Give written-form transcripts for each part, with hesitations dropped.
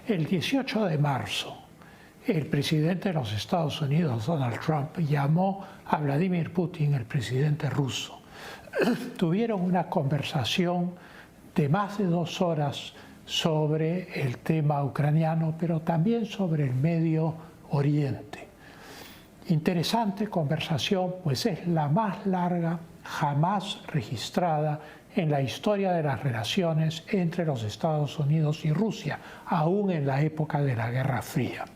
El 18 de marzo, el presidente de los Estados Unidos, Donald Trump, llamó a Vladimir Putin, el presidente ruso. Tuvieron una conversación de más de 2 horas sobre el tema ucraniano, pero también sobre el Medio Oriente. Interesante conversación, pues es la más larga jamás registrada en la historia de las relaciones entre los Estados Unidos y Rusia, aún en la época de la Guerra Fría.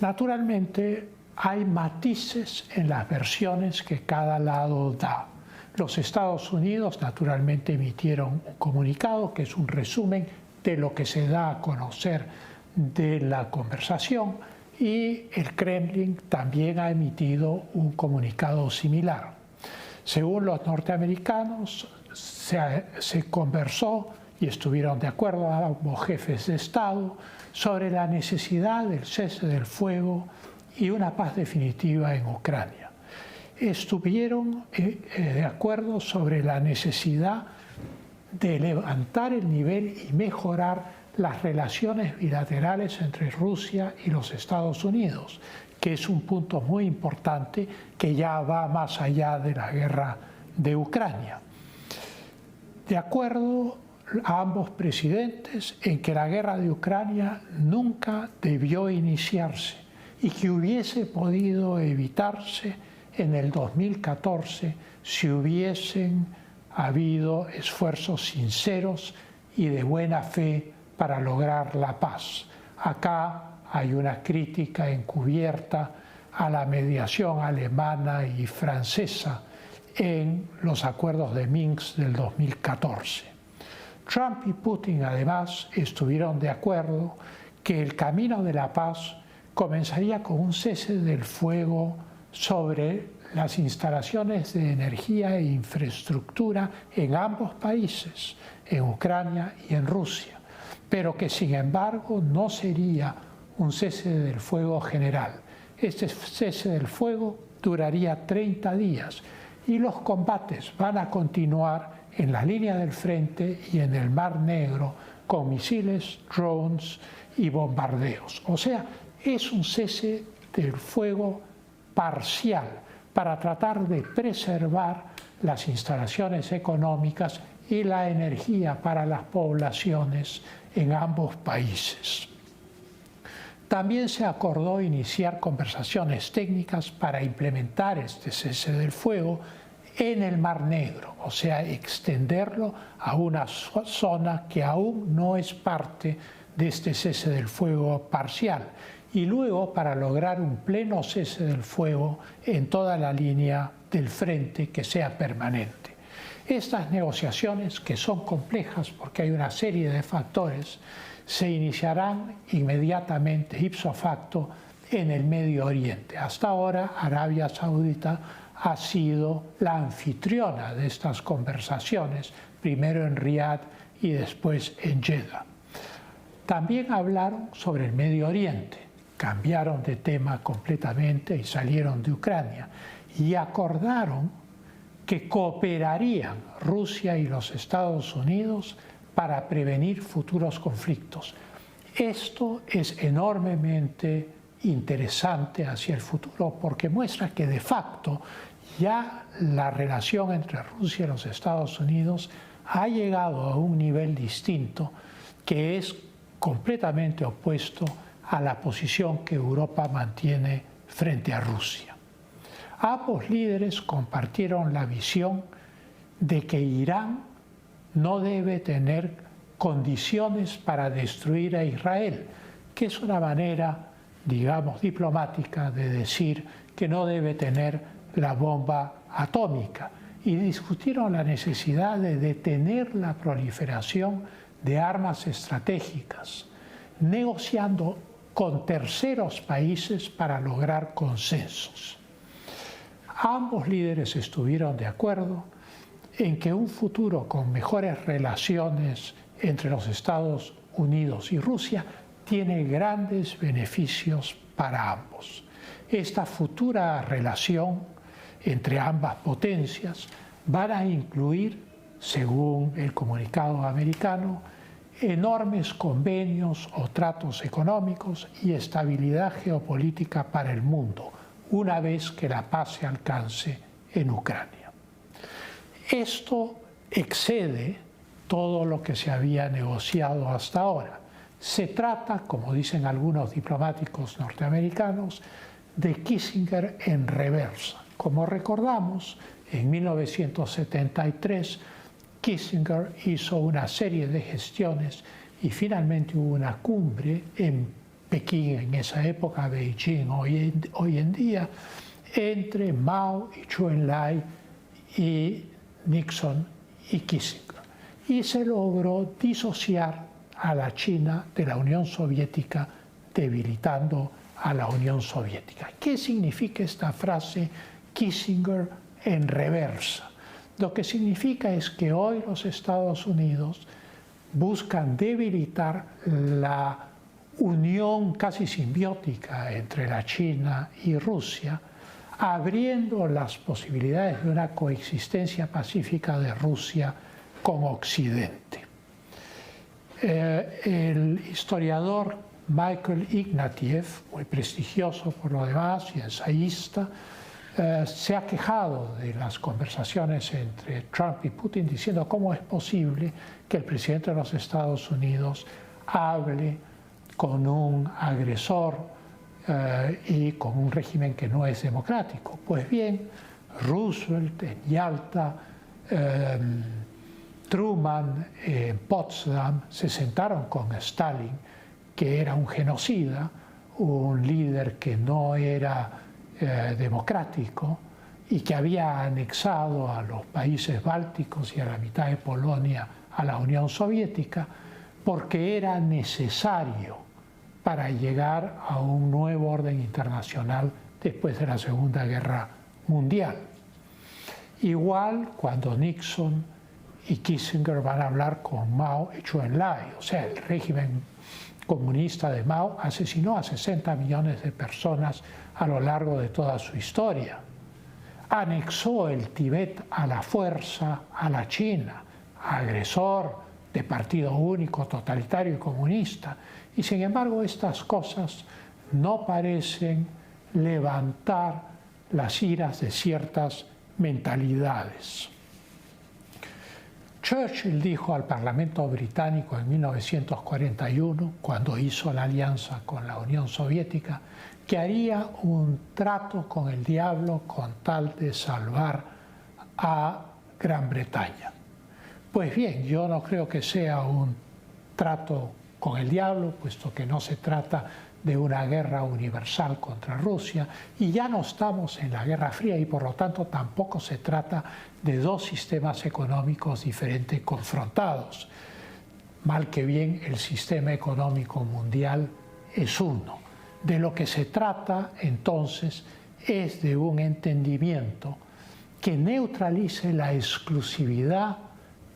Naturalmente, hay matices en las versiones que cada lado da. Los Estados Unidos naturalmente emitieron un comunicado que es un resumen de lo que se da a conocer de la conversación, y el Kremlin también ha emitido un comunicado similar. Según los norteamericanos, se conversó y estuvieron de acuerdo ambos jefes de Estado sobre la necesidad del cese del fuego y una paz definitiva en Ucrania. Estuvieron de acuerdo sobre la necesidad de levantar el nivel y mejorar las relaciones bilaterales entre Rusia y los Estados Unidos, que es un punto muy importante que ya va más allá de la guerra de Ucrania. De acuerdo a ambos presidentes en que la guerra de Ucrania nunca debió iniciarse y que hubiese podido evitarse en el 2014 si hubiesen habido esfuerzos sinceros y de buena fe para lograr la paz. Acá hay una crítica encubierta a la mediación alemana y francesa en los acuerdos de Minsk del 2014. Trump y Putin además estuvieron de acuerdo que el camino de la paz comenzaría con un cese del fuego sobre las instalaciones de energía e infraestructura en ambos países, en Ucrania y en Rusia, pero que sin embargo no sería un cese del fuego general. Este cese del fuego duraría 30 días y los combates van a continuar en la línea del frente y en el Mar Negro con misiles, drones y bombardeos. O sea, es un cese del fuego parcial para tratar de preservar las instalaciones económicas y la energía para las poblaciones en ambos países. También se acordó iniciar conversaciones técnicas para implementar este cese del fuego en el Mar Negro, o sea, extenderlo a una zona que aún no es parte de este cese del fuego parcial, y luego para lograr un pleno cese del fuego en toda la línea del frente que sea permanente. Estas negociaciones, que son complejas porque hay una serie de factores, se iniciarán inmediatamente, ipso facto, en el Medio Oriente. Hasta ahora, Arabia Saudita ha sido la anfitriona de estas conversaciones, primero en Riad y después en Jeddah. También hablaron sobre el Medio Oriente, cambiaron de tema completamente y salieron de Ucrania, y acordaron que cooperarían Rusia y los Estados Unidos para prevenir futuros conflictos. Esto es enormemente interesante hacia el futuro porque muestra que de facto ya la relación entre Rusia y los Estados Unidos ha llegado a un nivel distinto que es completamente opuesto a la posición que Europa mantiene frente a Rusia. Ambos líderes compartieron la visión de que Irán no debe tener condiciones para destruir a Israel, que es una manera, digamos, diplomática de decir que no debe tener la bomba atómica, y discutieron la necesidad de detener la proliferación de armas estratégicas, negociando con terceros países para lograr consensos. Ambos líderes estuvieron de acuerdo en que un futuro con mejores relaciones entre los Estados Unidos y Rusia tiene grandes beneficios para ambos. Esta futura relación entre ambas potencias va a incluir, según el comunicado americano, enormes convenios o tratos económicos y estabilidad geopolítica para el mundo, una vez que la paz se alcance en Ucrania. Esto excede todo lo que se había negociado hasta ahora. Se trata, como dicen algunos diplomáticos norteamericanos, de Kissinger en reversa. Como recordamos, en 1973 Kissinger hizo una serie de gestiones y finalmente hubo una cumbre en Pekín, en esa época Beijing, hoy en día, entre Mao y Zhou Enlai y Nixon y Kissinger. Y se logró disociar a la China de la Unión Soviética, debilitando a la Unión Soviética. ¿Qué significa esta frase Kissinger en reversa? Lo que significa es que hoy los Estados Unidos buscan debilitar la unión casi simbiótica entre la China y Rusia, abriendo las posibilidades de una coexistencia pacífica de Rusia con Occidente. El historiador Michael Ignatieff, muy prestigioso por lo demás y ensayista, se ha quejado de las conversaciones entre Trump y Putin, diciendo cómo es posible que el presidente de los Estados Unidos hable con un agresor y con un régimen que no es democrático. Pues bien, Roosevelt en Yalta, Truman en Potsdam se sentaron con Stalin, que era un genocida, un líder que no era democrático y que había anexado a los países bálticos y a la mitad de Polonia a la Unión Soviética, porque era necesario para llegar a un nuevo orden internacional después de la Segunda Guerra Mundial. Igual cuando Nixon y Kissinger van a hablar con Mao y Zhou Enlai, o sea, el régimen comunista de Mao asesinó a 60 millones de personas a lo largo de toda su historia. Anexó el Tíbet a la fuerza a la China, agresor de partido único, totalitario y comunista. Y sin embargo, estas cosas no parecen levantar las iras de ciertas mentalidades. Churchill dijo al Parlamento británico en 1941, cuando hizo la alianza con la Unión Soviética, que haría un trato con el diablo con tal de salvar a Gran Bretaña. Pues bien, yo no creo que sea un trato con el diablo, puesto que no se trata de una guerra universal contra Rusia, y ya no estamos en la Guerra Fría y por lo tanto tampoco se trata de dos sistemas económicos diferentes confrontados. Mal que bien, el sistema económico mundial es uno. De lo que se trata entonces es de un entendimiento que neutralice la exclusividad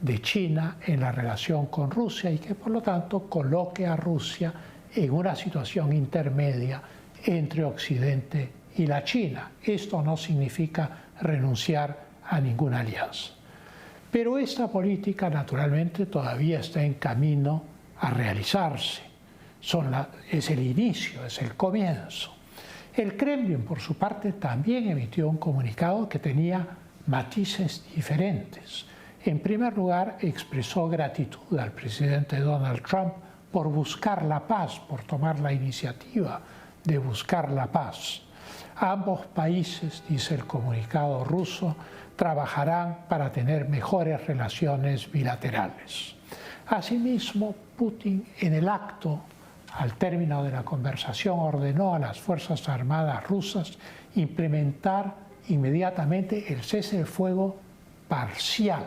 de China en la relación con Rusia y que por lo tanto coloque a Rusia en una situación intermedia entre Occidente y la China. Esto no significa renunciar a ninguna alianza. Pero esta política naturalmente todavía está en camino a realizarse. Es el inicio, es el comienzo. El Kremlin, por su parte, también emitió un comunicado que tenía matices diferentes. En primer lugar, expresó gratitud al presidente Donald Trump por buscar la paz, por tomar la iniciativa de buscar la paz. Ambos países, dice el comunicado ruso, trabajarán para tener mejores relaciones bilaterales. Asimismo, Putin, en el acto, al término de la conversación, ordenó a las Fuerzas Armadas rusas implementar inmediatamente el cese del fuego parcial,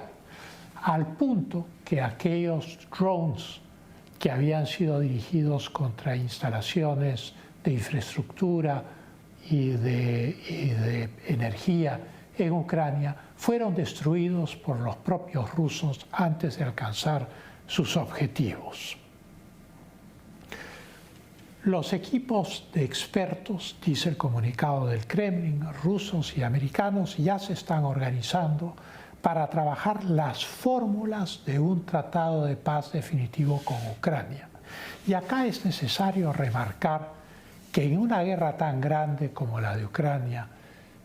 al punto que aquellos drones que habían sido dirigidos contra instalaciones de infraestructura y de energía en Ucrania fueron destruidos por los propios rusos antes de alcanzar sus objetivos. Los equipos de expertos, dice el comunicado del Kremlin, rusos y americanos, ya se están organizando para trabajar las fórmulas de un tratado de paz definitivo con Ucrania. Y acá es necesario remarcar que en una guerra tan grande como la de Ucrania,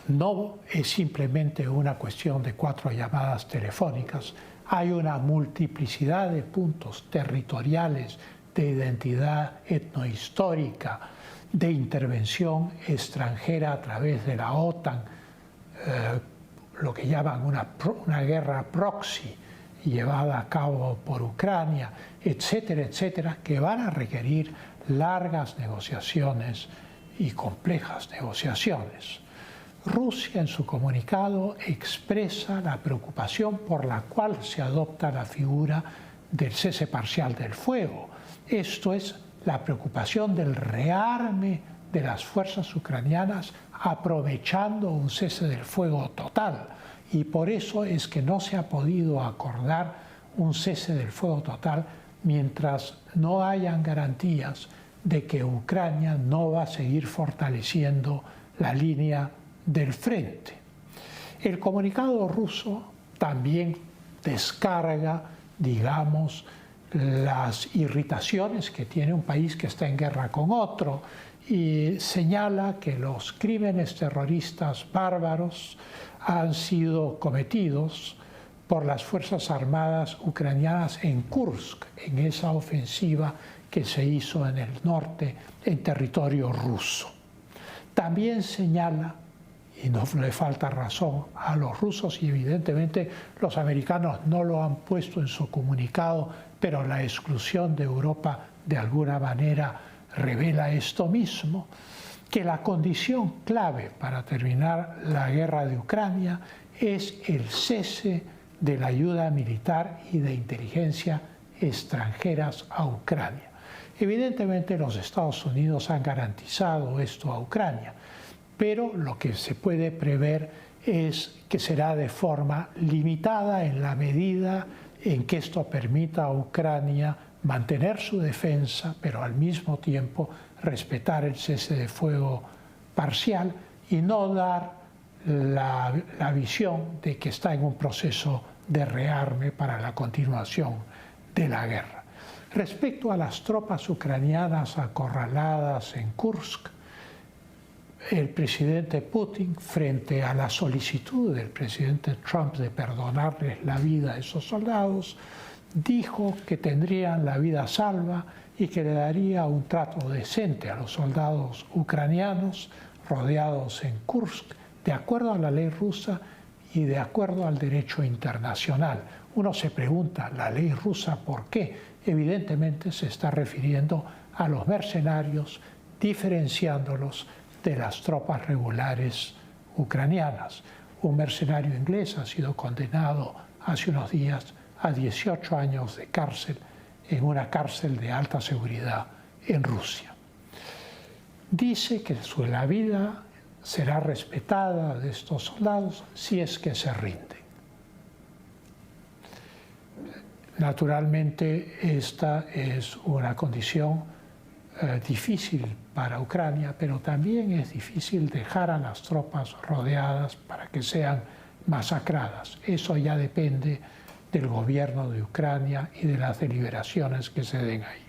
no es simplemente una cuestión de 4 llamadas telefónicas, hay una multiplicidad de puntos territoriales, de identidad etnohistórica, de intervención extranjera a través de la OTAN, lo que llaman una guerra proxy llevada a cabo por Ucrania, etcétera, etcétera, que van a requerir largas negociaciones y complejas negociaciones. Rusia en su comunicado expresa la preocupación por la cual se adopta la figura del cese parcial del fuego. Esto es la preocupación del rearme de las fuerzas ucranianas aprovechando un cese del fuego total. Y por eso es que no se ha podido acordar un cese del fuego total mientras no hayan garantías de que Ucrania no va a seguir fortaleciendo la línea del frente. El comunicado ruso también descarga, digamos, las irritaciones que tiene un país que está en guerra con otro y señala que los crímenes terroristas bárbaros han sido cometidos por las Fuerzas Armadas ucranianas en Kursk, en esa ofensiva que se hizo en el norte, en territorio ruso. También señala, y no le falta razón a los rusos, y evidentemente los americanos no lo han puesto en su comunicado, pero la exclusión de Europa de alguna manera revela esto mismo, que la condición clave para terminar la guerra de Ucrania es el cese de la ayuda militar y de inteligencia extranjeras a Ucrania. Evidentemente los Estados Unidos han garantizado esto a Ucrania, pero lo que se puede prever es que será de forma limitada en la medida en que esto permita a Ucrania mantener su defensa, pero al mismo tiempo respetar el cese de fuego parcial y no dar la visión de que está en un proceso de rearme para la continuación de la guerra. Respecto a las tropas ucranianas acorraladas en Kursk, el presidente Putin, frente a la solicitud del presidente Trump de perdonarles la vida a esos soldados, dijo que tendrían la vida salva y que le daría un trato decente a los soldados ucranianos rodeados en Kursk, de acuerdo a la ley rusa y de acuerdo al derecho internacional. Uno se pregunta, ¿la ley rusa por qué? Evidentemente se está refiriendo a los mercenarios, diferenciándolos de las tropas regulares ucranianas. Un mercenario inglés ha sido condenado hace unos días a 18 años de cárcel en una cárcel de alta seguridad en Rusia. Dice que la vida será respetada de estos soldados si es que se rinden. Naturalmente, esta es una condición difícil para Ucrania, pero también es difícil dejar a las tropas rodeadas para que sean masacradas. Eso ya depende del gobierno de Ucrania y de las deliberaciones que se den ahí.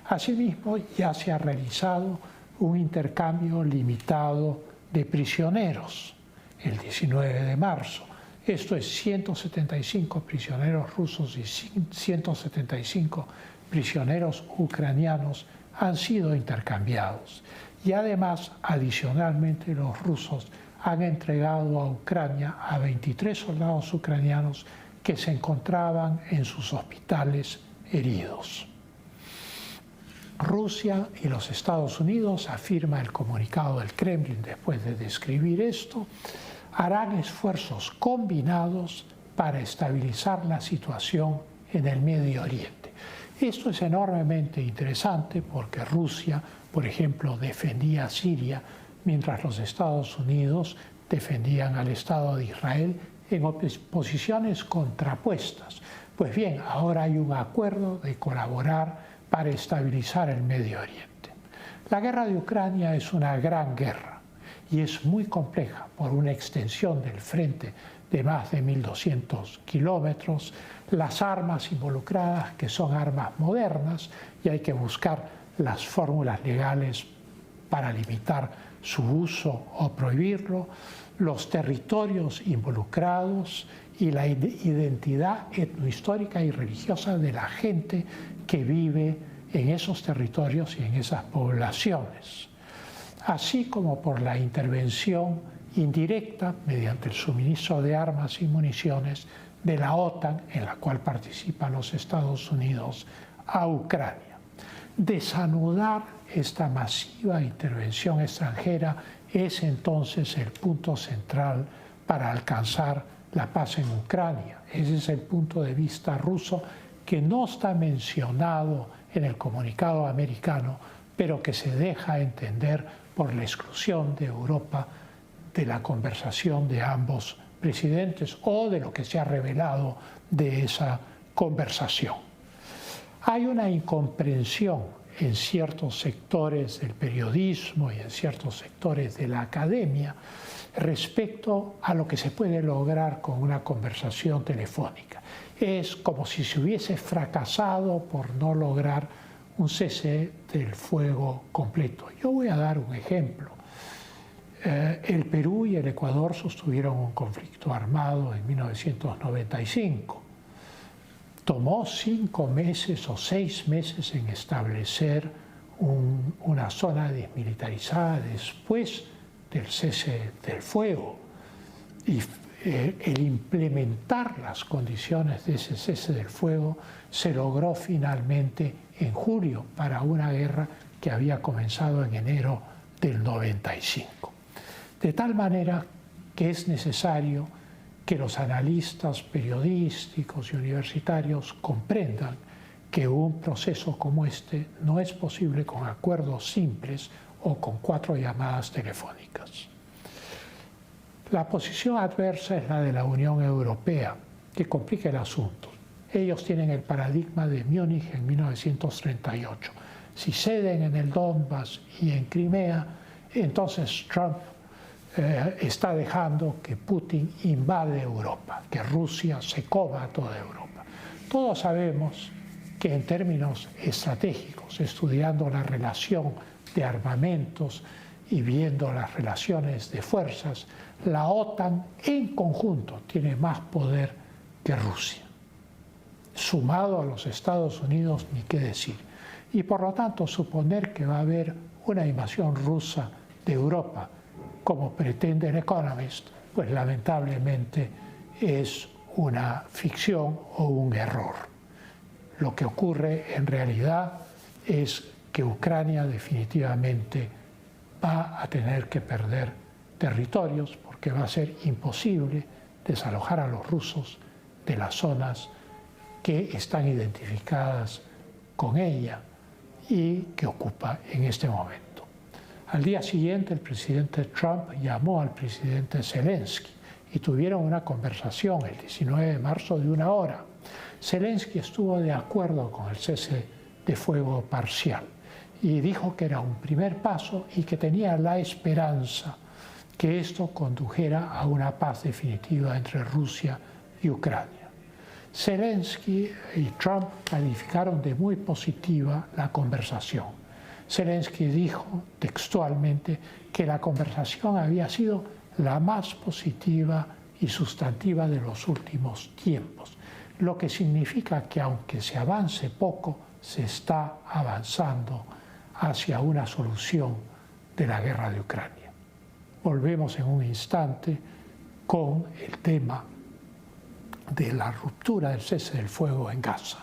Asimismo, ya se ha realizado un intercambio limitado de prisioneros el 19 de marzo. Esto es 175 prisioneros rusos y 175 prisioneros ucranianos han sido intercambiados. Y además, adicionalmente, los rusos han entregado a Ucrania a 23 soldados ucranianos que se encontraban en sus hospitales heridos. Rusia y los Estados Unidos, afirma el comunicado del Kremlin después de describir esto, harán esfuerzos combinados para estabilizar la situación en el Medio Oriente. Esto es enormemente interesante porque Rusia, por ejemplo, defendía a Siria, mientras los Estados Unidos defendían al Estado de Israel en posiciones contrapuestas. Pues bien, ahora hay un acuerdo de colaborar para estabilizar el Medio Oriente. La guerra de Ucrania es una gran guerra y es muy compleja por una extensión del frente de más de 1.200 kilómetros, las armas involucradas, que son armas modernas, y hay que buscar las fórmulas legales para limitar su uso o prohibirlo, los territorios involucrados y la identidad etnohistórica y religiosa de la gente que vive en esos territorios y en esas poblaciones, así como por la intervención indirecta mediante el suministro de armas y municiones de la OTAN, en la cual participan los Estados Unidos, a Ucrania. Desanudar esta masiva intervención extranjera es entonces el punto central para alcanzar la paz en Ucrania. Ese es el punto de vista ruso que no está mencionado en el comunicado americano, pero que se deja entender por la exclusión de Europa de la conversación de ambos presidentes o de lo que se ha revelado de esa conversación. Hay una incomprensión en ciertos sectores del periodismo y en ciertos sectores de la academia respecto a lo que se puede lograr con una conversación telefónica. Es como si se hubiese fracasado por no lograr un cese del fuego completo. Yo voy a dar un ejemplo. El Perú y el Ecuador sostuvieron un conflicto armado en 1995. Tomó 5 meses o 6 meses en establecer una zona desmilitarizada después del cese del fuego. Y el implementar las condiciones de ese cese del fuego se logró finalmente en julio para una guerra que había comenzado en enero del 95. De tal manera que es necesario que los analistas periodísticos y universitarios comprendan que un proceso como este no es posible con acuerdos simples o con 4 llamadas telefónicas. La posición adversa es la de la Unión Europea, que complica el asunto. Ellos tienen el paradigma de Múnich en 1938. Si ceden en el Donbass y en Crimea, entonces Trump está dejando que Putin invade Europa, que Rusia se coma toda Europa. Todos sabemos que en términos estratégicos, estudiando la relación de armamentos y viendo las relaciones de fuerzas, la OTAN en conjunto tiene más poder que Rusia. Sumado a los Estados Unidos, ni qué decir. Y por lo tanto, suponer que va a haber una invasión rusa de Europa, como pretende el Economist, pues lamentablemente es una ficción o un error. Lo que ocurre en realidad es que Ucrania definitivamente va a tener que perder territorios porque va a ser imposible desalojar a los rusos de las zonas que están identificadas con ella y que ocupa en este momento. Al día siguiente, el presidente Trump llamó al presidente Zelensky y tuvieron una conversación el 19 de marzo de 1 hora. Zelensky estuvo de acuerdo con el cese de fuego parcial y dijo que era un primer paso y que tenía la esperanza que esto condujera a una paz definitiva entre Rusia y Ucrania. Zelensky y Trump calificaron de muy positiva la conversación. Zelensky dijo textualmente que la conversación había sido la más positiva y sustantiva de los últimos tiempos, lo que significa que aunque se avance poco, se está avanzando hacia una solución de la guerra de Ucrania. Volvemos en un instante con el tema de la ruptura del cese del fuego en Gaza.